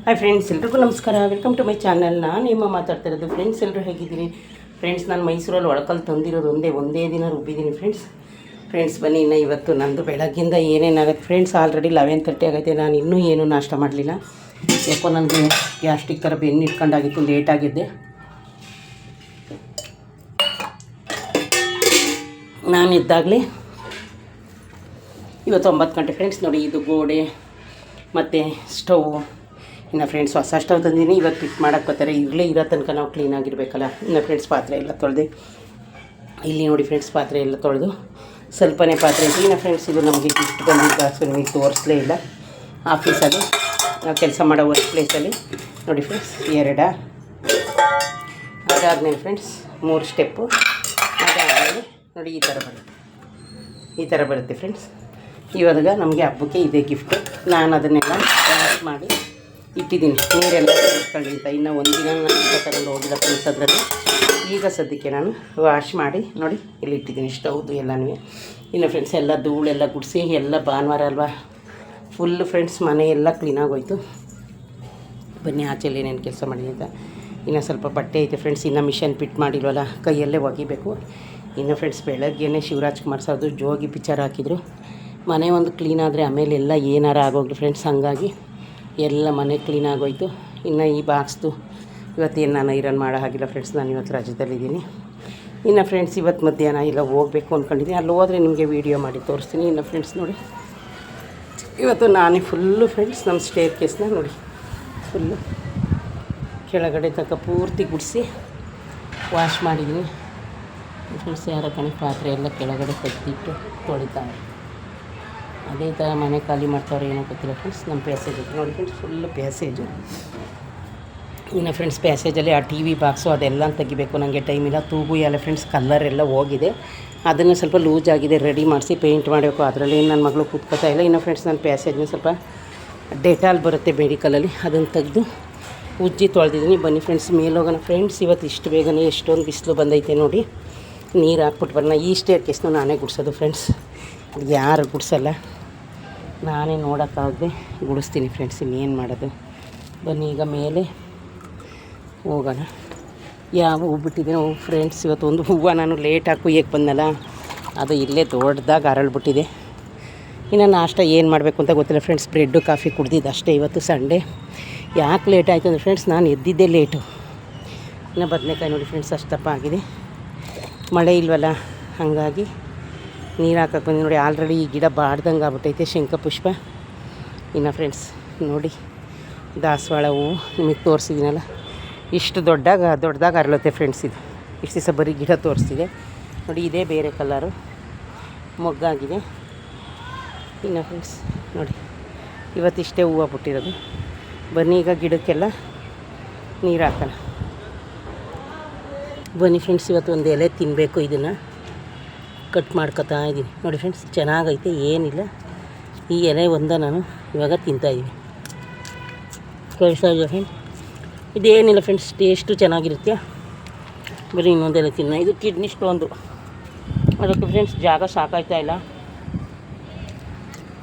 Hi friends, ಎಲ್ರಿಗೂ ನಮಸ್ಕಾರ. Welcome to my channel. ನಾನು ನಿಮ್ಮ ಮಾತಾಡ್ತಿರೋದು. ಫ್ರೆಂಡ್ಸ್, ಎಲ್ಲರೂ ಹೇಗಿದ್ದೀನಿ? ಫ್ರೆಂಡ್ಸ್, ನಾನು ಮೈಸೂರಲ್ಲಿ ಒಳಕಲ್ಲಿ ತಂದಿರೋದು ಒಂದೇ ದಿನ ರುಬ್ಬಿದ್ದೀನಿ ಫ್ರೆಂಡ್ಸ್. ಬನ್ನಿ, ಇನ್ನು ಇವತ್ತು ನಂದು ಬೆಳಗ್ಗಿಂದ ಏನೇನಾಗುತ್ತೆ ಫ್ರೆಂಡ್ಸ್. ಆಲ್ರೆಡಿ 11:30 ಆಗೈತೆ. ನಾನು ಇನ್ನೂ ಏನೂ ನಾಷ್ಟ ಮಾಡಲಿಲ್ಲ. ಯಾಕೋ ನನಗೆ ಗ್ಯಾಸ್ಟ್ರಿಕ್ ಥರ ಬೆನ್ನು ಇಟ್ಕೊಂಡಾಗಿತ್ತು, ಲೇಟಾಗಿದ್ದೆ. ನಾನು ಇದ್ದಾಗಲೇ ಇವತ್ತು 9 ಗಂಟೆ ಫ್ರೆಂಡ್ಸ್. ನೋಡಿ, ಇದು ಗೋಡೆ ಮತ್ತು ಸ್ಟವ್. ಇನ್ನು ಫ್ರೆಂಡ್ಸ್, ಹೊಸ ಸ್ಟವ್ ತಂದಿದ್ದೀನಿ. ಇವತ್ತು ಫಿಟ್ ಮಾಡೋಕ್ಕೆ ಬರ್ತಾರೆ. ಇರೋ ತನಕ ನಾವು ಕ್ಲೀನಾಗಿರಬೇಕಲ್ಲ. ಇನ್ನು ಫ್ರೆಂಡ್ಸ್, ಪಾತ್ರೆ ಎಲ್ಲ ತೊಳೆದು ಇಲ್ಲಿ ನೋಡಿ ಫ್ರೆಂಡ್ಸ್, ಪಾತ್ರೆ ಎಲ್ಲ ತೊಳೆದು ಸ್ವಲ್ಪನೇ ಪಾತ್ರೆ ಐತಿ. ಇನ್ನು ಫ್ರೆಂಡ್ಸ್, ಇದು ನಮಗೆ ಗಿಫ್ಟ್ ಬಂದಿದ್ದ, ಸೊ ನಿಮಗೆ ತೋರಿಸಲೇ ಇಲ್ಲ. ಆಫೀಸಲ್ಲಿ ನಾವು ಕೆಲಸ ಮಾಡೋ ವರ್ಕ್ ಪ್ಲೇಸಲ್ಲಿ ನೋಡಿ ಫ್ರೆಂಡ್ಸ್, 2 ಅದಾದಮೇಲೆ ಫ್ರೆಂಡ್ಸ್ 3 ಸ್ಟೆಪ್ಪು. ಅದಾದಮೇಲೆ ನೋಡಿ ಈ ಥರ ಬರುತ್ತೆ ಫ್ರೆಂಡ್ಸ್. ಇವಾಗ ನಮಗೆ ಹಬ್ಬಕ್ಕೆ ಇದೇ ಗಿಫ್ಟು. ನಾನು ಅದನ್ನೆಲ್ಲ ವಾಶ್ ಮಾಡಿ ಇಟ್ಟಿದ್ದೀನಿ. ನೀರೆಲ್ಲ ಅಂತ ಇನ್ನು ಒಂದಿನ ನಾನು ತಗೊಂಡು ಹೋಗಿಲ್ಲ ಫ್ರೆಂಡ್ಸ್. ಅದರಲ್ಲಿ ಈಗ ಸದ್ಯಕ್ಕೆ ನಾನು ವಾಶ್ ಮಾಡಿ ನೋಡಿ ಇಲ್ಲಿ ಇಟ್ಟಿದ್ದೀನಿ, ಸ್ಟವ್ದು ಎಲ್ಲನೂ. ಇನ್ನು ಫ್ರೆಂಡ್ಸ್, ಎಲ್ಲ ಧೂಳೆಲ್ಲ ಗುಡಿಸಿ, ಎಲ್ಲ ಭಾನುವಾರ ಅಲ್ವಾ, ಫುಲ್ಲು ಫ್ರೆಂಡ್ಸ್ ಮನೆ ಎಲ್ಲ ಕ್ಲೀನಾಗೋಯ್ತು. ಬನ್ನಿ, ಆಚೆಲ್ಲಿ ಏನೇನು ಕೆಲಸ ಮಾಡಿ ಅಂತ. ಇನ್ನು ಸ್ವಲ್ಪ ಬಟ್ಟೆ ಐತೆ ಫ್ರೆಂಡ್ಸ್, ಇನ್ನು ಮಿಷನ್ ಫಿಟ್ ಮಾಡಿಲ್ವಲ್ಲ, ಕೈಯಲ್ಲೇ ಒಗಿಬೇಕು. ಇನ್ನು ಫ್ರೆಂಡ್ಸ್, ಬೆಳಗ್ಗೆನೇ ಶಿವರಾಜ್ ಕುಮಾರ್ ಸರ್ದು ಜೋಗಿ ಪಿಕ್ಚರ್ ಹಾಕಿದ್ರು. ಮನೆ ಒಂದು ಕ್ಲೀನ್ ಆದರೆ ಆಮೇಲೆ ಎಲ್ಲ ಏನಾರು ಆಗೋಗ್ಲಿ ಫ್ರೆಂಡ್ಸ್. ಹಾಗಾಗಿ ಎಲ್ಲ ಮನೆ ಕ್ಲೀನ್ ಆಗೋಯ್ತು. ಇನ್ನು ಈ ಬಾಕ್ಸ್ದು ಇವತ್ತೇನು ನಾನು ಐರನ್ ಮಾಡೋ ಹಾಗಿಲ್ಲ ಫ್ರೆಂಡ್ಸ್. ನಾನು ಇವತ್ತು ರಜದಲ್ಲಿದ್ದೀನಿ. ಇನ್ನು ಫ್ರೆಂಡ್ಸ್, ಇವತ್ತು ಮಧ್ಯಾಹ್ನ ಇಲ್ಲ ಹೋಗಬೇಕು ಅಂದ್ಕೊಂಡಿದ್ದೀನಿ. ಅಲ್ಲಿ ಹೋದರೆ ನಿಮಗೆ ವೀಡಿಯೋ ಮಾಡಿ ತೋರಿಸ್ತೀನಿ. ಇನ್ನು ಫ್ರೆಂಡ್ಸ್ ನೋಡಿ, ಇವತ್ತು ನಾನೇ ಫುಲ್ಲು ಫ್ರೆಂಡ್ಸ್ ನಮ್ಮ ಸ್ಟೇರ್ ಕೇಸ್ನ ನೋಡಿ ಫುಲ್ಲು ಕೆಳಗಡೆ ತನಕ ಪೂರ್ತಿ ಗುಡಿಸಿ ವಾಶ್ ಮಾಡಿದ್ದೀನಿ ಫ್ರೆಂಡ್ಸ್. ಯಾರ ಕಣೆ ಪಾತ್ರೆ ಎಲ್ಲ ಕೆಳಗಡೆ ತೆಗೆದಿಟ್ಟು ತೊಳಿತಾರೆ. ಅದೇ ಥರ ಮನೆ ಖಾಲಿ ಮಾಡ್ತಾವ್ರೆ ಏನೋ ಗೊತ್ತಿಲ್ಲ ಫ್ರೆಂಡ್ಸ್. ನಮ್ಮ ಪ್ಯಾಸೇಜ್ ನೋಡಿ ಫ್ರೆಂಡ್ಸ್, ಫುಲ್ಲು ಪ್ಯಾಸೇಜು. ಇನ್ನು ಫ್ರೆಂಡ್ಸ್, ಪ್ಯಾಸೇಜಲ್ಲಿ ಆ ಟಿ ವಿ ಬಾಕ್ಸು ಅದೆಲ್ಲ ತೆಗಿಬೇಕು. ನನಗೆ ಟೈಮಿಲ್ಲ. ತೂಗು ಎಲ್ಲ ಫ್ರೆಂಡ್ಸ್ ಕಲ್ಲರೆಲ್ಲ ಹೋಗಿದೆ. ಅದನ್ನು ಸ್ವಲ್ಪ ಲೂಸ್ ಆಗಿದೆ, ರೆಡಿ ಮಾಡಿಸಿ ಪೇಂಟ್ ಮಾಡಬೇಕು. ಅದರಲ್ಲಿ ನನ್ನ ಮಗಳು ಕೂತ್ಕೋತಾ ಇಲ್ಲ. ಇನ್ನು ಫ್ರೆಂಡ್ಸ್, ನನ್ನ ಪ್ಯಾಸೇಜ್ನ ಸ್ವಲ್ಪ ಡೆಟಾಲ್ ಬರುತ್ತೆ ಮೆಡಿಕಲಲ್ಲಿ, ಅದನ್ನು ತೆಗೆದು ಉಜ್ಜಿ ತೊಳೆದಿದ್ದೀನಿ. ಬನ್ನಿ ಫ್ರೆಂಡ್ಸ್, ಮೇಲೋಗೋಣ ಫ್ರೆಂಡ್ಸ್. ಇವತ್ತು ಇಷ್ಟು ಬೇಗನೆ ಎಷ್ಟೊಂದು ಬಿಸಿಲು ಬಂದೈತೆ ನೋಡಿ. ನೀರು ಹಾಕ್ಬಿಟ್ಟು ಬರೋಣ. ಈ ಸ್ಟೇರ್ ಕೇಸ್ನು ನಾನೇ ಗುಡಿಸೋದು ಫ್ರೆಂಡ್ಸ್, ಯಾರು ಗುಡಿಸಲ್ಲ, ನಾನೇ ನೋಡೋಕ್ಕಾಗದೆ ಗುಡಿಸ್ತೀನಿ ಫ್ರೆಂಡ್ಸ್. ಇನ್ನೇನು ಮಾಡೋದು. ಬನ್ನಿ ಈಗ ಮೇಲೆ ಹೋಗೋಣ. ಯಾವ ಹೂವು ಬಿಟ್ಟಿದ್ದೀನಿ ಫ್ರೆಂಡ್ಸ್. ಇವತ್ತು ಒಂದು ಹೂವು ನಾನು ಲೇಟಾಗಿ ಕುಯ್ಯಕ್ಕೆ ಬಂದಲ್ಲ, ಅದು ಇಲ್ಲೇ ದೊಡ್ಡದಾಗಿ ಅರಳ್ಬಿಟ್ಟಿದೆ. ಇನ್ನು ನಾಷ್ಟ ಏನು ಮಾಡಬೇಕು ಅಂತ ಗೊತ್ತಿಲ್ಲ ಫ್ರೆಂಡ್ಸ್. ಬ್ರೆಡ್ಡು ಕಾಫಿ ಕುಡ್ದಿದ್ದು ಅಷ್ಟೇ. ಇವತ್ತು ಸಂಡೇ. ಯಾಕೆ ಲೇಟ್ ಆಯಿತು ಅಂದರೆ ಫ್ರೆಂಡ್ಸ್, ನಾನು ಎದ್ದಿದ್ದೇ ಲೇಟು. ಇನ್ನು ಬದನೆಕಾಯಿ ನೋಡಿ ಫ್ರೆಂಡ್ಸ್, ಅಷ್ಟಪ್ಪ ಆಗಿದೆ. ಮಳೆ ಇಲ್ವಲ್ಲ, ಹಾಗಾಗಿ ನೀರು ಹಾಕಕ್ಕೆ ಬಂದು ನೋಡಿ. ಆಲ್ರೆಡಿ ಈ ಗಿಡ ಬಾಡ್ದಂಗೆ ಆಗ್ಬಿಟ್ಟೈತೆ, ಶಂಖಪುಷ್ಪ. ಇನ್ನು ಫ್ರೆಂಡ್ಸ್ ನೋಡಿ, ದಾಸವಾಳ ಹೂವು ನಿಮಗೆ ತೋರಿಸಿದ್ದೀನಲ್ಲ, ಇಷ್ಟು ದೊಡ್ಡದಾಗಿ ಅರಳುತ್ತೆ ಫ್ರೆಂಡ್ಸ್. ಇದು ಇಷ್ಟು ದಿವಸ ಬರೀ ಗಿಡ ತೋರಿಸ್ತಿದೆ ನೋಡಿ. ಇದೇ ಬೇರೆ ಕಲರು ಮೊಗ್ಗಾಗಿದೆ. ಇನ್ನು ಫ್ರೆಂಡ್ಸ್ ನೋಡಿ, ಇವತ್ತಿಷ್ಟೇ ಹೂವು ಬಿಟ್ಟಿರೋದು. ಬನ್ನಿ ಈಗ ಗಿಡಕ್ಕೆಲ್ಲ ನೀರು ಹಾಕೋಣ. ಬನ್ನಿ ಫ್ರೆಂಡ್ಸ್, ಇವತ್ತು ಒಂದು ಎಲೆ ತಿನ್ನಬೇಕು. ಇದನ್ನು ಕಟ್ ಮಾಡ್ಕೊತಾ ಇದ್ದೀನಿ ನೋಡಿ ಫ್ರೆಂಡ್ಸ್. ಚೆನ್ನಾಗೈತೆ, ಏನಿಲ್ಲ. ಈ ಎಲೆ ನಾನು ಇವಾಗ ತಿಂತಾಯಿದ್ದೀನಿ. ಕಳಿಸ್ತಾ ಇದ್ದೀವಿ ಫ್ರೆಂಡ್ಸ್. ಇದೇನಿಲ್ಲ ಫ್ರೆಂಡ್ಸ್, ಟೇಸ್ಟು ಚೆನ್ನಾಗಿರುತ್ತೆ. ಬರೀ ಇನ್ನೊಂದೆಲೆ ತಿನ್ನ. ಇದು ಕಿಡ್ನಿ ಸ್ಟೋನ್ದು. ಅದಕ್ಕೆ ಫ್ರೆಂಡ್ಸ್ ಜಾಗ ಸಾಕಾಯ್ತಾ ಇಲ್ಲ,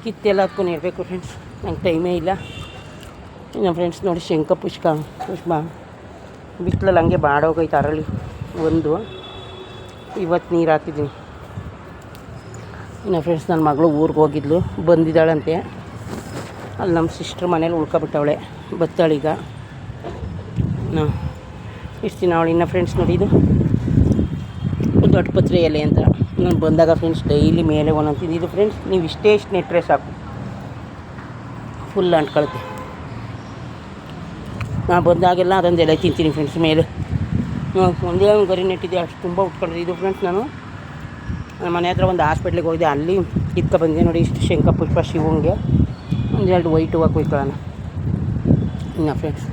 ಕಿತ್ತೆಲ್ಲ ಹಾಕ್ಕೊಂಡು ಇರಬೇಕು ಫ್ರೆಂಡ್ಸ್. ನಂಗೆ ಟೈಮೇ ಇಲ್ಲ. ಇನ್ನು ಫ್ರೆಂಡ್ಸ್ ನೋಡಿ, ಶಂಖಪುಷ್ಪ ಬಿಸಿಲಲ್ಲಿ ಹಂಗೆ ಬಾಡೋಗೈತೆ ಅರಳಿ ಒಂದು. ಇವತ್ತು ನೀರು ಹಾಕಿದ್ದೀನಿ. ಇನ್ನು ಫ್ರೆಂಡ್ಸ್, ನನ್ನ ಮಗಳು ಊರಿಗೆ ಹೋಗಿದ್ಲು, ಬಂದಿದ್ದಾಳಂತೆ. ಅಲ್ಲಿ ನಮ್ಮ ಸಿಸ್ಟ್ರ್ ಮನೇಲಿ ಉಳ್ಕೊಬಿಟ್ಟವಳೆ, ಬತ್ತಾಳೀಗ ಇಷ್ಟು ದಿನ ಅವಳು. ಇನ್ನು ಫ್ರೆಂಡ್ಸ್ ನೋಡಿ, ಇದು ದೊಡ್ಡ ಪತ್ರೆ ಎಲೆ ಅಂತ ನಾನು ಬಂದಾಗ ಫ್ರೆಂಡ್ಸ್ ಡೈಲಿ ಮೇಲೆ ಒಂದೊಂದು. ಇದು ಫ್ರೆಂಡ್ಸ್ ನೀವು ಇಷ್ಟು ನೆಟ್ಟರೆ ಸಾಕು, ಫುಲ್ ಅಂಟ್ಕೊಳುತ್ತೆ. ನಾನು ಬಂದಾಗೆಲ್ಲ ಅದೊಂದು ಎಲೆ ತಿಂತೀನಿ ಫ್ರೆಂಡ್ಸ್. ಮೇಲೆ ಒಂದೇ ಒಂದು ಗರಿ ನೆಟ್ಟಿದೆ, ಅಷ್ಟು ತುಂಬ ಉಟ್ಕೊಳ್ಳೋದು. ಇದು ಫ್ರೆಂಡ್ಸ್, ನಾನು ನಮ್ಮ ಮನೆ ಹತ್ರ ಒಂದು ಹಾಸ್ಪಿಟ್ಲಿಗೆ ಹೋಗಿದ್ದೆ, ಅಲ್ಲಿ ಬಂದಿದೆ ನೋಡಿ. ಇಷ್ಟು ಶಂಖಪುಷ್ಪ ಶಿವಂಗೆ ಒಂದೆರಡು ವೈಟ್ ಹೂವು ಕೊಯ್ಕೊಳ್ಳೋಣ. ಇನ್ನು ಫ್ರೆಂಡ್ಸ್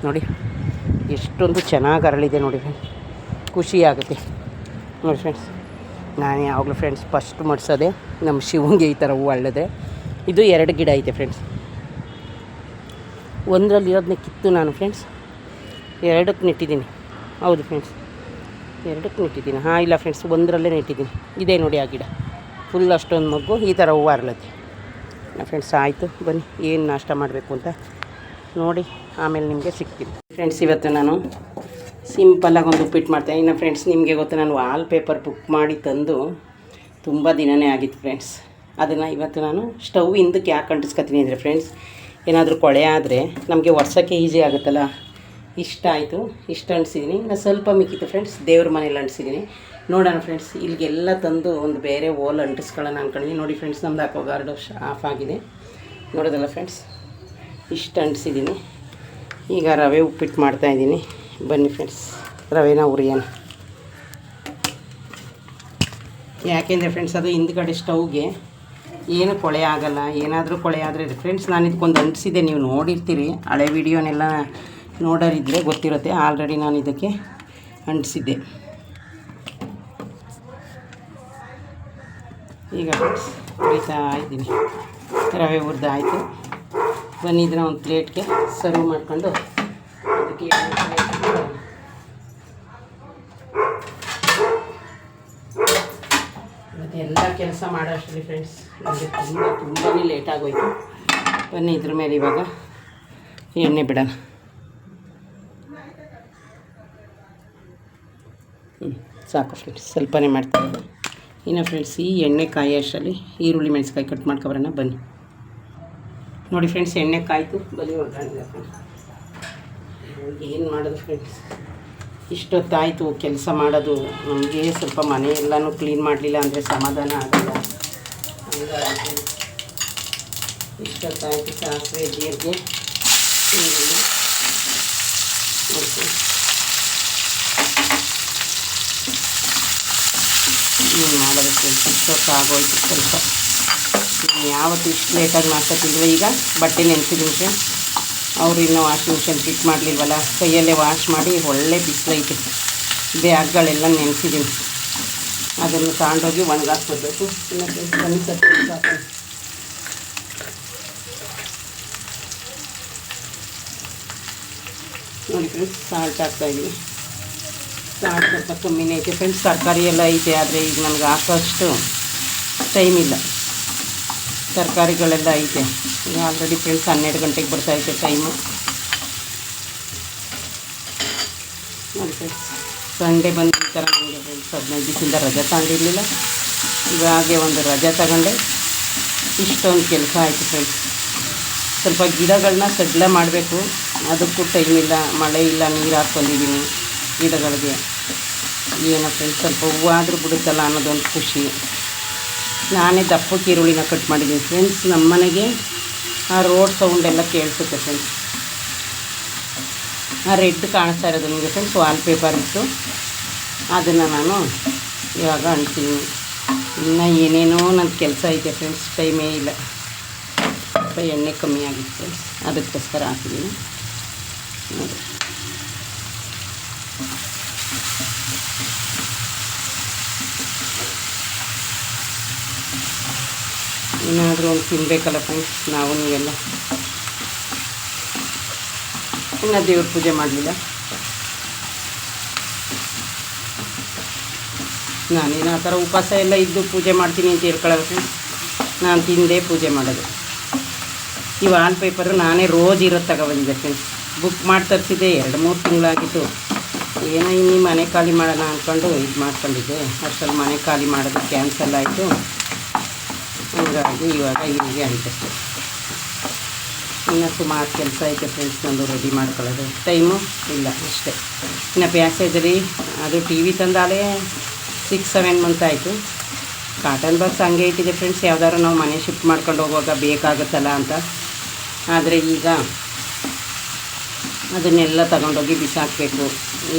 ನೋಡಿ, ಎಷ್ಟೊಂದು ಚೆನ್ನಾಗಿ ಅರಳಿದೆ ನೋಡಿ ಫ್ರೆಂಡ್ಸ್, ಖುಷಿ ಆಗುತ್ತೆ ನೋಡಿ ಫ್ರೆಂಡ್ಸ್. ನಾನು ಯಾವಾಗಲೂ ಫ್ರೆಂಡ್ಸ್ ಫಸ್ಟ್ ಮಾಡಿಸೋದೆ ನಮ್ಮ ಶಿವಂಗೆ ಈ ಥರ ಹೂವು ಅರಳಿದೆ. ಇದು 2 ಗಿಡ ಐತೆ ಫ್ರೆಂಡ್ಸ್. ಒಂದರಲ್ಲಿ ಇರೋದನ್ನ ಕಿತ್ತು ನಾನು ಫ್ರೆಂಡ್ಸ್ 2ಕ್ಕೆ ನೆಟ್ಟಿದ್ದೀನಿ. ಹೌದು ಫ್ರೆಂಡ್ಸ್, 2ಕ್ಕೆ ನೆಟ್ಟಿದ್ದೀನಿ. ಇಲ್ಲ ಫ್ರೆಂಡ್ಸ್, ಒಂದರಲ್ಲೇ ನೆಟ್ಟಿದ್ದೀನಿ. ಇದೇ ನೋಡಿ ಆ ಗಿಡ ಫುಲ್ ಅಷ್ಟೊಂದು ಮಗ್ಗು ಈ ಥರ ಹೂವು ಅರಳುತ್ತೆ. ಫ್ರೆಂಡ್ಸ್ ಆಯಿತು, ಬನ್ನಿ ಏನು ನಾಷ್ಟ ಮಾಡಬೇಕು ಅಂತ ನೋಡಿ ಆಮೇಲೆ ನಿಮಗೆ ಸಿಗ್ತೀನಿ ಫ್ರೆಂಡ್ಸ್. ಇವತ್ತು ನಾನು ಸಿಂಪಲ್ಲಾಗಿ ಒಂದು ಉಪ್ಪಿಟ್ಟು ಮಾಡ್ತೇನೆ. ಇನ್ನು ಫ್ರೆಂಡ್ಸ್ ನಿಮಗೆ ಗೊತ್ತು, ನಾನು ವಾಲ್ ಪೇಪರ್ ಬುಕ್ ಮಾಡಿ ತಂದು ತುಂಬ ದಿನವೇ ಆಗಿತ್ತು ಫ್ರೆಂಡ್ಸ್. ಅದನ್ನು ಇವತ್ತು ನಾನು ಸ್ಟವ್ ಹಿಂದಕ್ಕೆ ಯಾಕೆ ಅಂಟಿಸ್ಕೊತೀನಿ ಅಂದರೆ ಫ್ರೆಂಡ್ಸ್, ಏನಾದರೂ ಕೊಳೆ ಆದರೆ ನಮಗೆ ಒರ್ಸೋಕ್ಕೆ ಈಸಿ ಆಗುತ್ತಲ್ಲ. ಇಷ್ಟ ಆಯಿತು, ಇಷ್ಟು ಅಂಟಿಸಿದ್ದೀನಿ. ಇನ್ನು ಸ್ವಲ್ಪ ಮಿಕ್ಕಿತ್ತು ಫ್ರೆಂಡ್ಸ್, ದೇವ್ರ ಮನೇಲಿ ಅಂಟಿಸಿದ್ದೀನಿ. ನೋಡೋಣ ಫ್ರೆಂಡ್ಸ್, ಇಲ್ಲಿಗೆಲ್ಲ ತಂದು ಒಂದು ಬೇರೆ ಓಲ್ ಅಂಟಿಸ್ಕೊಳ್ಳೋಣ ಅಂದ್ಕೊಂಡಿದ್ದೀನಿ. ನೋಡಿ ಫ್ರೆಂಡ್ಸ್, ನಮ್ದು ಅಕ್ವಾಗಾರ್ಡ್ ಆಫ್ ಆಗಿದೆ, ನೋಡೋದಲ್ಲ ಫ್ರೆಂಡ್ಸ್. ಇಷ್ಟು ಅಂಟಿಸಿದ್ದೀನಿ. ಈಗ ರವೆ ಉಪ್ಪಿಟ್ಟು ಮಾಡ್ತಾಯಿದ್ದೀನಿ. ಬನ್ನಿ ಫ್ರೆಂಡ್ಸ್, ರವೆನ ಹುರಿಯೋಣ. ಯಾಕೆಂದರೆ ಫ್ರೆಂಡ್ಸ್, ಅದು ಹಿಂದ್ಗಡೆ ಸ್ಟವ್ಗೆ ಏನು ಕೊಳೆ ಆಗೋಲ್ಲ. ಏನಾದರೂ ಕೊಳೆ ಆದರೆ ಫ್ರೆಂಡ್ಸ್, ನಾನು ಇದಕ್ಕೊಂದು ಅಂಟಿಸಿದೆ, ನೀವು ನೋಡಿರ್ತೀರಿ. ಹಳೆ ವೀಡಿಯೋನೆಲ್ಲ ನೋಡೋರಿದ್ದರೆ ಗೊತ್ತಿರುತ್ತೆ. ಆಲ್ರೆಡಿ ನಾನು ಇದಕ್ಕೆ ಅಂಟಿಸಿದ್ದೆ. ಈಗ ಫ್ರೆಂಡ್ಸ್ ಹುರಿತಾ ಇದ್ದೀನಿ. ರವೆ ಹುರಿದಾಯಿತು. ಬನ್ನಿ, ಇದನ್ನು ಒಂದು ಪ್ಲೇಟ್ಗೆ ಸರ್ವ್ ಮಾಡಿಕೊಂಡು ಅದಕ್ಕೆ ಮತ್ತು ಎಲ್ಲ ಕೆಲಸ ಮಾಡೋ ಅಷ್ಟರಲ್ಲಿ ಫ್ರೆಂಡ್ಸ್ ನನಗೆ ತುಂಬಾ ಲೇಟ್ ಆಗೋಯ್ತು. ಬನ್ನಿ, ಇದ್ರ ಮೇಲೆ ಇವಾಗ ಎಣ್ಣೆ ಬಿಡೋಣ. ಸಾಕು ಫ್ರೆಂಡ್ಸ್, ಸ್ವಲ್ಪನೇ ಮಾಡ್ತೀನಿ. ಇನ್ನು ಫ್ರೆಂಡ್ಸ್, ಈ ಎಣ್ಣೆ ಕಾಯಿ ಅಷ್ಟರಲ್ಲಿ ಈರುಳ್ಳಿ ಮೆಣಸಿನ್ಕಾಯಿ ಕಟ್ ಮಾಡ್ಕೊಬರೋಣ. ಬನ್ನಿ. ನೋಡಿ ಫ್ರೆಂಡ್ಸ್, ಎಣ್ಣೆ ಕಾಯ್ತು. ಬನ್ನಿ ಒಗ್ಗರಣೆ ಫ್ರೆಂಡ್ಸ್. ಏನು ಮಾಡೋದು ಫ್ರೆಂಡ್ಸ್, ಇಷ್ಟೊತ್ತಾಯಿತು ಕೆಲಸ ಮಾಡೋದು. ನಮಗೆ ಸ್ವಲ್ಪ ಮನೆ ಎಲ್ಲನೂ ಕ್ಲೀನ್ ಮಾಡಲಿಲ್ಲ ಅಂದರೆ ಸಮಾಧಾನ ಆಗಲ್ಲ. ಹಂಗಾಗಿ ಇಷ್ಟೊತ್ತಾಯಿತು. ಸಾಸಿವೆ, ಜೀರಿಗೆ, ಈರುಳ್ಳಿ ಮತ್ತು ಏನು ಮಾಡೋದು ಫ್ರೆಂಡ್ಸ್, ಇಷ್ಟೊತ್ತಾಗೋಯ್ತು ಸ್ವಲ್ಪ. ಯಾವತ್ತು ಇಷ್ಟು ಲೇಟಾಗಿ ಮಾಡ್ಕೊತಿಲ್ವ. ಈಗ ಬಟ್ಟೆ ನೆನೆಸಿದ್ದೀನಿ ಫ್ರೆಂಡ್ಸ್. ಅವರು ಇನ್ನೂ ವಾಷಿಂಗ್ ಮಿಷನ್ ಫಿಟ್ ಮಾಡಲಿಲ್ವಲ್ಲ, ಕೈಯಲ್ಲೇ ವಾಶ್ ಮಾಡಿ ಒಳ್ಳೆ ಬಿಸಿಲೈತೆ. ಬ್ಯಾಗ್ಗಳೆಲ್ಲ ನೆನೆಸಿದ್ದೀನಿ, ಅದನ್ನು ತಗೊಂಡೋಗಿ ಒಣಗಾಕ್ಬಿಡ್ಬೇಕು. ಇನ್ನು ಫ್ರೆಂಡ್ಸ್ ಬನ್ನಿ ಸಾಕು. ನೋಡಿ ಫ್ರೆಂಡ್ಸ್, ಸಾಲ್ಟ್ ಹಾಕ್ತಾಯಿದ್ದೀನಿ. ಸಾಲ್ಟ್ ಸ್ವಲ್ಪ ಕಮ್ಮಿನೇ ಐತೆ ಫ್ರೆಂಡ್ಸ್. ತರಕಾರಿ ಎಲ್ಲ ಐತೆ, ಆದರೆ ಈಗ ನನಗೆ ಹಾಕೋಷ್ಟು ಟೈಮ್ ಇಲ್ಲ. ತರಕಾರಿಗಳೆಲ್ಲ ಐತೆ. ಈಗ ಆಲ್ರೆಡಿ ಫ್ರೆಂಡ್ಸ್ 12 ಗಂಟೆಗೆ ಬರ್ತಾಯಿದೆ ಟೈಮು. ನೋಡಿ ಫ್ರೆಂಡ್ಸ್, ಸಂಡೇ ಬಂದು ಈ ಥರ ನನಗೆ ಫ್ರೆಂಡ್ಸ್ 15 ದಿವಸದಿಂದ ರಜೆ ತಗೊಂಡಿರಲಿಲ್ಲ. ಇವಾಗೆ ಒಂದು ರಜೆ ತಗೊಂಡೆ. ಇಷ್ಟೊಂದು ಕೆಲಸ ಆಯಿತು ಫ್ರೆಂಡ್ಸ್. ಸ್ವಲ್ಪ ಗಿಡಗಳನ್ನ ಸಡ್ಲ ಮಾಡಬೇಕು, ಅದಕ್ಕೂ ಟೈಮ್ ಇಲ್ಲ. ಮಳೆ ಇಲ್ಲ, ನೀರು ಹಾಕ್ಕೊಂಡಿದ್ದೀನಿ ಗಿಡಗಳಿಗೆ. ಏನೋ ಫ್ರೆಂಡ್ಸ್, ಸ್ವಲ್ಪ ಹೂವಾದರೂ ಬಿಡುತ್ತಲ್ಲ ಅನ್ನೋದೊಂದು ಖುಷಿ. ನಾನೇ ದಪ್ಪಕ್ಕೆ ಈರುಳ್ಳಿನ ಕಟ್ ಮಾಡಿದ್ದೀನಿ ಫ್ರೆಂಡ್ಸ್. ನಮ್ಮ ಮನೆಗೆ ಆ ರೋಡ್ ಸೌಂಡೆಲ್ಲ ಕೇಳಿಸುತ್ತೆ ಫ್ರೆಂಡ್ಸ್. ಆ ರೆಡ್ ಕಾಣಿಸ್ತಾ ಇರೋದು ನಿಮಗೆ ಫ್ರೆಂಡ್ಸ್, ವಾಲ್ ಪೇಪರ್ ಇತ್ತು. ಅದನ್ನು ನಾನು ಇವಾಗ ಅಂಟ್ತೀನಿ. ಇನ್ನು ಏನೇನೋ ನನ್ನ ಕೆಲಸ ಐತೆ ಫ್ರೆಂಡ್ಸ್, ಟೈಮೇ ಇಲ್ಲ. ಸ್ವಲ್ಪ ಎಣ್ಣೆ ಕಮ್ಮಿ ಆಗಿತ್ತು ಫ್ರೆಂಡ್ಸ್, ಅದಕ್ಕೋಸ್ಕರ ಹಾಕಿದ್ದೀನಿ. ನೋಡಿ, ಏನಾದರೂ ಒಂದು ತಿನ್ನಬೇಕಲ್ಲ ಫ್ರೆಂಡ್ಸ್ ನಾವು ನೀವೆಲ್ಲ. ಇನ್ನು ದೇವ್ರ ಪೂಜೆ ಮಾಡಲಿಲ್ಲ. ನಾನೇನು ಆ ಥರ ಉಪವಾಸ ಎಲ್ಲ ಇದ್ದು ಪೂಜೆ ಮಾಡ್ತೀನಿ ಅಂತ ಹೇಳ್ಕೊಳ್ಳೋದು ಫ್ರೆಂಡ್ಸ್. ನಾನು ತಿಂದೇ ಪೂಜೆ ಮಾಡೋದು. ಈ ವಾಲ್ ಪೇಪರು ನಾನೇ ರೋಜ್ ಇರೋದು ತಗೊಬಂದಿದ್ದೆ ಫ್ರೆಂಡ್ಸ್. ಬುಕ್ ಮಾಡಿ ತರಿಸಿದ್ದೆ, 2-3 ತಿಂಗಳಾಗಿತ್ತು. ಏನೋ ಇನ್ನೂ ಮನೆ ಖಾಲಿ ಮಾಡೋಣ ಅಂದ್ಕೊಂಡು ಇದು ಮಾಡ್ಕೊಂಡಿದ್ದೆ. ಅಷ್ಟರಲ್ಲಿ ಮನೆ ಖಾಲಿ ಮಾಡೋದು ಕ್ಯಾನ್ಸಲ್ ಆಯಿತು. ಹಂಗಾಗಿ ಇವಾಗ ಇಲ್ಲಿಗೆ ಅಂಟಿಸ್ತೆ. ಇನ್ನು ಸುಮಾರು ಕೆಲಸ ಐತೆ ಫ್ರೆಂಡ್ಸ್, ನಂದು ರೆಡಿ ಮಾಡ್ಕೊಳ್ಳೋದು. ಟೈಮು ಇಲ್ಲ ಅಷ್ಟೇ. ಇನ್ನು ಪ್ಯಾಸೇಜರಿ ಅದು ಟಿ ವಿ ತಂದಾಲೇ 6-7 ಮಂತ್ ಆಯಿತು. ಕಾಟನ್ ಬಾಕ್ಸ್ ಹಂಗೆ ಇಟ್ಟಿದೆ ಫ್ರೆಂಡ್ಸ್, ಯಾವ್ದಾದ್ರು ನಾವು ಮನೆ ಶಿಫ್ಟ್ ಮಾಡ್ಕೊಂಡು ಹೋಗುವಾಗ ಬೇಕಾಗುತ್ತಲ್ಲ ಅಂತ. ಆದರೆ ಈಗ ಅದನ್ನೆಲ್ಲ ತಗೊಂಡೋಗಿ ಬಿಸಾಕಬೇಕು.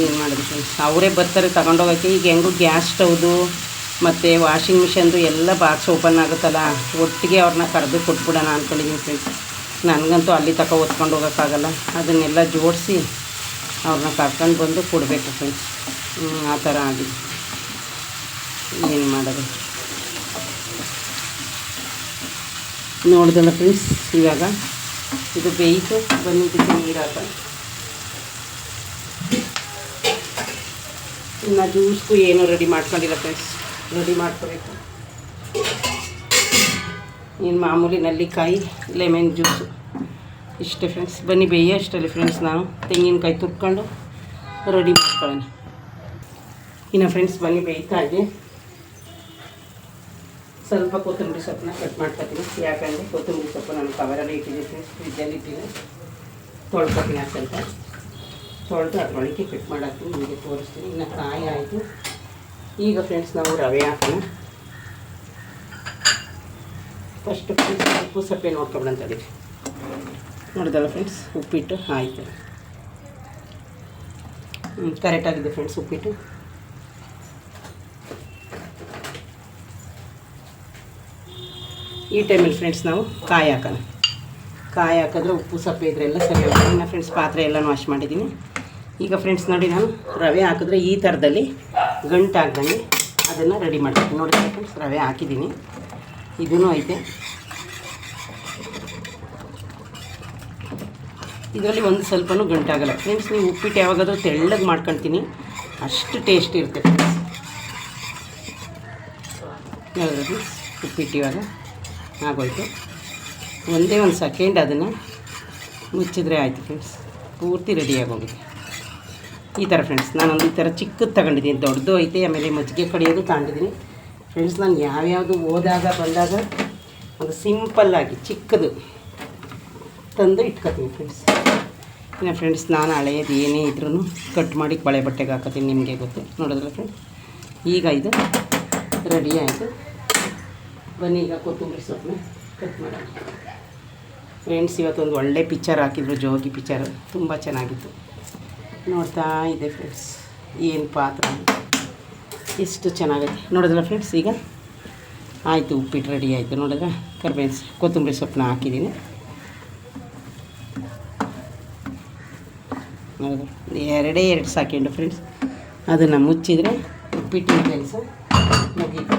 ಏನು ಮಾಡೋದು ಫ್ರೆಂಡ್ಸ್, ಅವರೇ ಬರ್ತಾರೆ ತಗೊಂಡೋಗೋಕ್ಕೆ. ಈಗ ಹೆಂಗೂ ಗ್ಯಾಸ್ ಸ್ಟವ್ದು ಮತ್ತು ವಾಷಿಂಗ್ ಮಿಷನ್ದು ಎಲ್ಲ ಬಾಕ್ಸ್ ಓಪನ್ ಆಗುತ್ತಲ್ಲ, ಒಟ್ಟಿಗೆ ಅವ್ರನ್ನ ಕರೆದು ಕೊಟ್ಬಿಡೋಣ ಅಂದ್ಕೊಂಡಿದ್ದೀನಿ ಫ್ರೆಂಡ್ಸ್. ನನಗಂತೂ ಅಲ್ಲಿ ತನಕ ಹೊತ್ಕೊಂಡು ಹೋಗೋಕ್ಕಾಗಲ್ಲ. ಅದನ್ನೆಲ್ಲ ಜೋಡಿಸಿ ಅವ್ರನ್ನ ಕರ್ಕೊಂಡು ಬಂದು ಕೊಡಬೇಕು ಫ್ರೆಂಡ್ಸ್. ಆ ಥರ ಆಗಿದೆ. ಏನು ಮಾಡೋದು ನೋಡಿದಲ್ಲ ಫ್ರೆಂಡ್ಸ್. ಇವಾಗ ಇದು ಬೇಯಿತು. ಬನ್ನಿ ಇದಕ್ಕೆ ನೀರು ಹಾಕೋಣ. ಇನ್ನು ಜ್ಯೂಸ್ಗೂ ಏನೂ ರೆಡಿ ಮಾಡ್ಕೊಂಡಿಲ್ಲ ಫ್ರೆಂಡ್ಸ್, ರೆಡಿ ಮಾಡ್ಕೋಬೇಕು. ಇನ್ನು ಮಾಮೂಲಿ ನೆಲ್ಲಿಕಾಯಿ ಲೆಮನ್ ಜ್ಯೂಸು ಇಷ್ಟೇ ಫ್ರೆಂಡ್ಸ್. ಬನ್ನಿ ಬೇಯೋ ಅಷ್ಟರಲ್ಲಿ ಫ್ರೆಂಡ್ಸ್ ನಾವು ತೆಂಗಿನಕಾಯಿ ತುರ್ಕೊಂಡು ರೆಡಿ ಮಾಡ್ಕೊಳ್ಳೋಣ. ಇನ್ನು ಫ್ರೆಂಡ್ಸ್ ಬನ್ನಿ ಬೇಯ್ತಾ ಇದೆ. ಸ್ವಲ್ಪ ಕೊತ್ತಂಬರಿ ಸೊಪ್ಪನ್ನ ಕಟ್ ಮಾಡ್ಕೊತೀನಿ. ಯಾಕಂದರೆ ಕೊತ್ತಂಬರಿ ಸೊಪ್ಪು ನಾನು ಕವರಲ್ಲಿ ಇಟ್ಟಿದ್ದೀನಿ ಫ್ರೆಂಡ್ಸ್, ಫ್ರಿಜ್ಜಲ್ಲಿ ಇಟ್ಟಿದ್ದೀನಿ. ತೊಳ್ಕೊತೀನಿ ಸ್ವಲ್ಪ ತೊಳೆದು ಅದರೊಳಗೆ ಕಟ್ ಮಾಡಾಕ್ತೀನಿ, ನಿಮಗೆ ತೋರಿಸ್ತೀನಿ. ಇನ್ನು ಕಾಯಿ ಆಯಿತು. ಈಗ ಫ್ರೆಂಡ್ಸ್ ನಾವು ರವೆ ಹಾಕೋಣ. ಫಸ್ಟ್ ಫ್ರೆಂಡ್ಸ್ ಉಪ್ಪು ಸಪ್ಪೆ ನೋಡ್ಕೊಬಿಡಂತ ತಡಿ. ನೋಡಿದಲ್ಲ ಫ್ರೆಂಡ್ಸ್, ಉಪ್ಪಿಟ್ಟು ಆಯಿತು. ಕರೆಕ್ಟಾಗಿದೆ ಫ್ರೆಂಡ್ಸ್ ಉಪ್ಪಿಟ್ಟು. ಈ ಟೈಮಲ್ಲಿ ಫ್ರೆಂಡ್ಸ್ ನಾವು ಕಾಯಿ ಹಾಕೋಣ. ಕಾಯಿ ಹಾಕಿದ್ರೆ ಉಪ್ಪು ಸಪ್ಪೆ ಇದ್ರೆಲ್ಲ ಸರಿ ಹೋಗುತ್ತೆ. ಇನ್ನು ಫ್ರೆಂಡ್ಸ್ ಪಾತ್ರೆ ಎಲ್ಲನೂ ವಾಶ್ ಮಾಡಿದ್ದೀನಿ. ಈಗ ಫ್ರೆಂಡ್ಸ್ ನೋಡಿ, ನಾನು ರವೆ ಹಾಕಿದ್ರೆ ಈ ಥರದಲ್ಲಿ ಗಂಟು ಹಾಕ್ದಂಗೆ ಅದನ್ನು ರೆಡಿ ಮಾಡ್ತೀನಿ. ನೋಡಿ ಫ್ರೆಂಡ್ಸ್, ರವೆ ಹಾಕಿದ್ದೀನಿ. ಇದೂ ಐತೆ. ಇದರಲ್ಲಿ ಒಂದು ಸ್ವಲ್ಪನೂ ಗಂಟಾಗಲ್ಲ ಫ್ರೆಂಡ್ಸ್. ನೀವು ಉಪ್ಪಿಟ್ಟು ಯಾವಾಗಾದರೂ ತೆಳ್ಳಗೆ ಮಾಡ್ಕೊಳ್ತೀನಿ, ಅಷ್ಟು ಟೇಸ್ಟ್ ಇರುತ್ತೆ ಫ್ರೆಂಡ್ಸ್. ಯಾವುದು ಉಪ್ಪಿಟ್ಟು ಇವಾಗ ಆಗೋಯ್ತು. ಒಂದೇ ಒಂದು ಸೆಕೆಂಡ್ ಅದನ್ನು ಮುಚ್ಚಿದ್ರೆ ಆಯಿತು ಫ್ರೆಂಡ್ಸ್, ಪೂರ್ತಿ ರೆಡಿಯಾಗೋಗಿದೆ. ಈ ಥರ ಫ್ರೆಂಡ್ಸ್, ನಾನೊಂದು ಈ ಥರ ಚಿಕ್ಕದು ತಗೊಂಡಿದ್ದೀನಿ, ದೊಡ್ಡದು ಐತೆ. ಆಮೇಲೆ ಮಜ್ಜಿಗೆ ಕಡಿಯೋದು ತಗೊಂಡಿದ್ದೀನಿ ಫ್ರೆಂಡ್ಸ್. ನಾನು ಯಾವ್ಯಾವುದು ಹೋದಾಗ ಬಂದಾಗ ಒಂದು ಸಿಂಪಲ್ಲಾಗಿ ಚಿಕ್ಕದು ತಂದು ಇಟ್ಕೊತೀನಿ ಫ್ರೆಂಡ್ಸ್. ಇನ್ನು ಫ್ರೆಂಡ್ಸ್, ನಾನು ಹಳೆಯದು ಏನೇ ಇದ್ರೂ ಕಟ್ ಮಾಡಿ ಬಳೆ ಬಟ್ಟೆಗೆ ಹಾಕೋತೀನಿ, ನಿಮಗೆ ಗೊತ್ತು. ನೋಡಿದ್ರೆ ಫ್ರೆಂಡ್ಸ್, ಈಗ ಇದು ರೆಡಿ ಆಯಿತು. ಬನ್ನಿ ಈಗ ಕೊತ್ತಂಬರಿ ಸೊಪ್ಪನ್ನ ಕಟ್ ಮಾಡೋಣ ಫ್ರೆಂಡ್ಸ್. ಇವತ್ತೊಂದು ಒಳ್ಳೆ ಪಿಕ್ಚರ್ ಹಾಕಿದ್ರು, ಜೋಗಿ ಪಿಕ್ಚರ್, ತುಂಬ ಚೆನ್ನಾಗಿತ್ತು. ನೋಡ್ತಾ ಇದೆ ಫ್ರೆಂಡ್ಸ್, ಏನು ಪಾತ್ರ ಎಷ್ಟು ಚೆನ್ನಾಗೈತೆ ನೋಡಿದ್ರಲ್ಲ ಫ್ರೆಂಡ್ಸ್. ಈಗ ಆಯಿತು, ಉಪ್ಪಿಟ್ಟು ರೆಡಿ ಆಯಿತು. ನೋಡಿದ್ರೆ ಕರ್ಬೇವು ಕೊತ್ತಂಬರಿ ಸೊಪ್ಪನ್ನ ಹಾಕಿದ್ದೀನಿ. ಹೌದು, ಎರಡೇ 2 ಸೆಕೆಂಡು ಫ್ರೆಂಡ್ಸ್. ಅದನ್ನು ಮುಚ್ಚಿದರೆ ಉಪ್ಪಿಟ್ಟಿನ ಕೆಲಸ ಮುಗೀತು.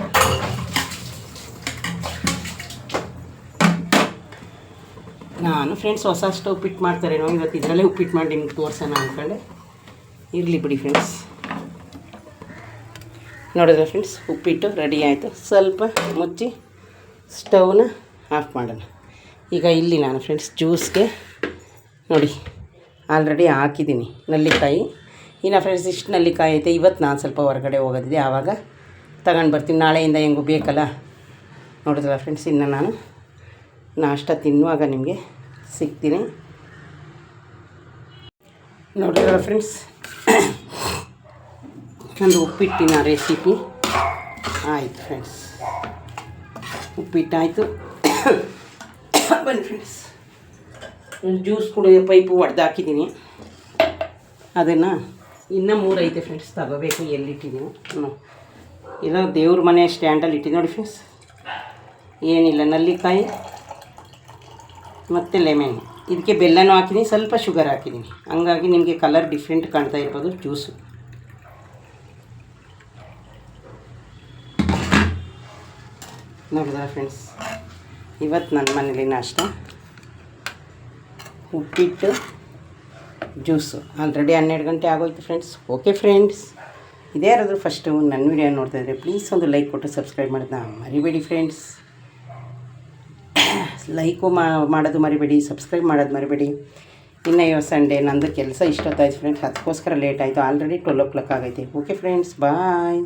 ನಾನು ಫ್ರೆಂಡ್ಸ್ ಹೊಸ ಸ್ಟವ್ ಉಪ್ಪಿಟ್ಟು ಮಾಡ್ತಾರೇನೋ, ಇವತ್ತು ಇದರಲ್ಲೇ ಉಪ್ಪಿಟ್ಟು ಮಾಡಿ ನಿಮ್ಗೆ ತೋರ್ಸೋಣ ಅಂದ್ಕೊಂಡೆ. ಇರಲಿ ಬಿಡಿ ಫ್ರೆಂಡ್ಸ್. ನೋಡಿದ್ರೆ ಫ್ರೆಂಡ್ಸ್, ಉಪ್ಪಿಟ್ಟು ರೆಡಿ ಆಯಿತು. ಸ್ವಲ್ಪ ಮುಚ್ಚಿ ಸ್ಟವ್ನ ಆಫ್ ಮಾಡೋಣ. ಈಗ ಇಲ್ಲಿ ನಾನು ಫ್ರೆಂಡ್ಸ್ ಜ್ಯೂಸ್ಗೆ ನೋಡಿ ಆಲ್ರೆಡಿ ಹಾಕಿದ್ದೀನಿ ನೆಲ್ಲಿಕಾಯಿ. ಇನ್ನು ಫ್ರೆಂಡ್ಸ್, ಇಷ್ಟು ನೆಲ್ಲಿಕಾಯಿ ಐತೆ. ಇವತ್ತು ನಾನು ಸ್ವಲ್ಪ ಹೊರಗಡೆ ಹೋಗೋದಿದೆ, ಆವಾಗ ತಗೊಂಡು ಬರ್ತೀನಿ. ನಾಳೆಯಿಂದ ಹೆಂಗೂ ಬೇಕಲ್ಲ. ನೋಡಿದ್ರಲ್ಲ ಫ್ರೆಂಡ್ಸ್, ಇನ್ನು ನಾನು ನಾಷ್ಟ ತಿನ್ನುವಾಗ ನಿಮಗೆ ಸಿಗ್ತೀನಿ. ನೋಡಿದ್ರಲ್ಲ ಫ್ರೆಂಡ್ಸ್, ಒಂದು ಉಪ್ಪಿಟ್ಟಿನ ರೆಸಿಪಿ ಆಯಿತು ಫ್ರೆಂಡ್ಸ್. ಉಪ್ಪಿಟ್ಟಾಯಿತು. ಬನ್ನಿ ಫ್ರೆಂಡ್ಸ್, ಜ್ಯೂಸ್ ಕುಡಿಯೋ ಪೈಪು ಒಡೆದಾಕಿದ್ದೀನಿ. ಅದನ್ನು ಇನ್ನೂ 3 ಐತೆ ಫ್ರೆಂಡ್ಸ್, ತಗೋಬೇಕು. ಎಲ್ಲಿಟ್ಟಿದ್ದೀನಿ ಇಲ್ಲ, ದೇವ್ರ ಮನೆ ಸ್ಟ್ಯಾಂಡಲ್ಲಿ ಇಟ್ಟಿದ್ದೀನಿ ನೋಡಿ ಫ್ರೆಂಡ್ಸ್. ಏನಿಲ್ಲ, ನೆಲ್ಲಿಕಾಯಿ ಮತ್ತು ಲೆಮನ್, ಇದಕ್ಕೆ ಬೆಲ್ಲನೂ ಹಾಕಿದ್ದೀನಿ, ಸ್ವಲ್ಪ ಶುಗರ್ ಹಾಕಿದ್ದೀನಿ. ಹಂಗಾಗಿ ನಿಮಗೆ ಕಲರ್ ಡಿಫ್ರೆಂಟ್ ಕಾಣ್ತಾ ಇರ್ಬೋದು ಜ್ಯೂಸು. ನೋಡಿದ್ರ ಫ್ರೆಂಡ್ಸ್, ಇವತ್ತು ನನ್ನ ಮನೇಲಿ ನಾಷ್ಟ ಉಪ್ಪಿಟ್ಟು ಜ್ಯೂಸು. ಆಲ್ರೆಡಿ 12 ಗಂಟೆ ಆಗೋಯ್ತು ಫ್ರೆಂಡ್ಸ್. ಓಕೆ ಫ್ರೆಂಡ್ಸ್, ಇದೇ ಯಾರಾದರೂ ಫಸ್ಟು ನನ್ನ ವಿಡಿಯೋ ನೋಡ್ತಾಯಿದ್ರೆ ಪ್ಲೀಸ್ ಒಂದು ಲೈಕ್ ಕೊಟ್ಟು ಸಬ್ಸ್ಕ್ರೈಬ್ ಮಾಡೋದನ್ನ ಮರಿಬೇಡಿ ಫ್ರೆಂಡ್ಸ್. ಲೈಕು ಮಾಡೋದು ಮರಿಬೇಡಿ, ಸಬ್ಸ್ಕ್ರೈಬ್ ಮಾಡೋದು ಮರಿಬೇಡಿ. ಇನ್ನು ಇವತ್ತು ಸಂಡೇ, ನಂದು ಕೆಲಸ ಇಷ್ಟೊತ್ತಾಯ್ತು ಫ್ರೆಂಡ್ಸ್, ಅದಕ್ಕೋಸ್ಕರ ಲೇಟ್ ಆಯಿತು. ಆಲ್ರೆಡಿ 12 o'clock ಆಗೈತೆ. ಓಕೆ ಫ್ರೆಂಡ್ಸ್, ಬಾಯ್.